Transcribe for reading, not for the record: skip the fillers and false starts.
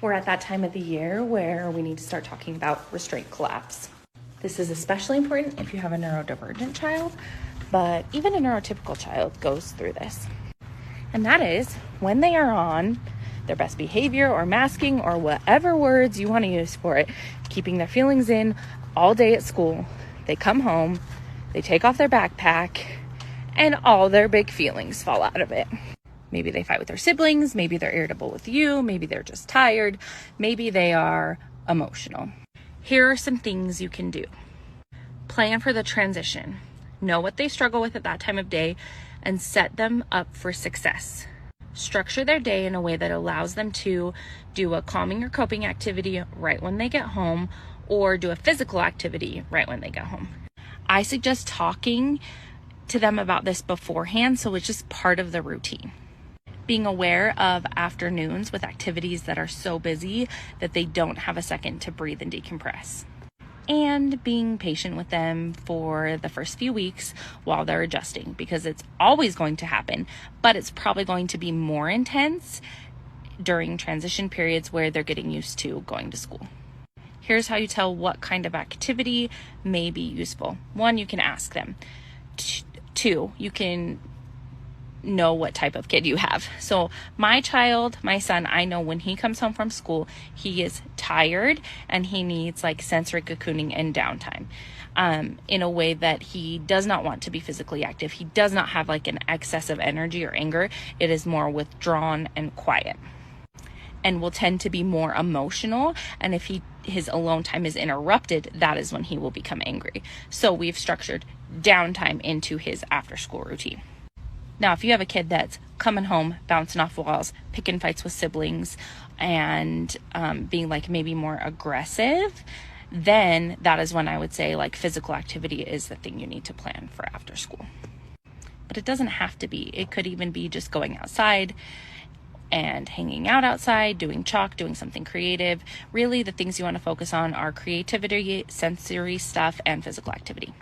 We're at that time of the year where we need to start talking about restraint collapse. This is especially important if you have a neurodivergent child, but even a neurotypical child goes through this. And that is when they are on their best behavior or masking or whatever words you want to use for it, keeping their feelings in all day at school. They come home, they take off their backpack, and all their big feelings fall out of it. Maybe they fight with their siblings, maybe they're irritable with you, maybe they're just tired, maybe they are emotional. Here are some things you can do. Plan for the transition. Know what they struggle with at that time of day and set them up for success. Structure their day in a way that allows them to do a calming or coping activity right when they get home, or do a physical activity right when they get home. I suggest talking to them about this beforehand, so it's just part of the routine. Being aware of afternoons with activities that are so busy that they don't have a second to breathe and decompress. And being patient with them for the first few weeks while they're adjusting, because it's always going to happen, but it's probably going to be more intense during transition periods where they're getting used to going to school. Here's how you tell what kind of activity may be useful. 1, you can ask them. 2, you can know what type of kid you have. So my child, my son, I know when he comes home from school, he is tired and he needs like sensory cocooning and downtime in a way that he does not want to be physically active. He does not have like an excess of energy or anger. It is more withdrawn and quiet, and will tend to be more emotional. And if his alone time is interrupted, that is when he will become angry. So we've structured downtime into his after school routine. Now, if you have a kid that's coming home, bouncing off walls, picking fights with siblings, and being like maybe more aggressive, then that is when I would say like physical activity is the thing you need to plan for after school. But it doesn't have to be. It could even be just going outside and hanging out outside, doing chalk, doing something creative. Really, the things you want to focus on are creativity, sensory stuff, and physical activity.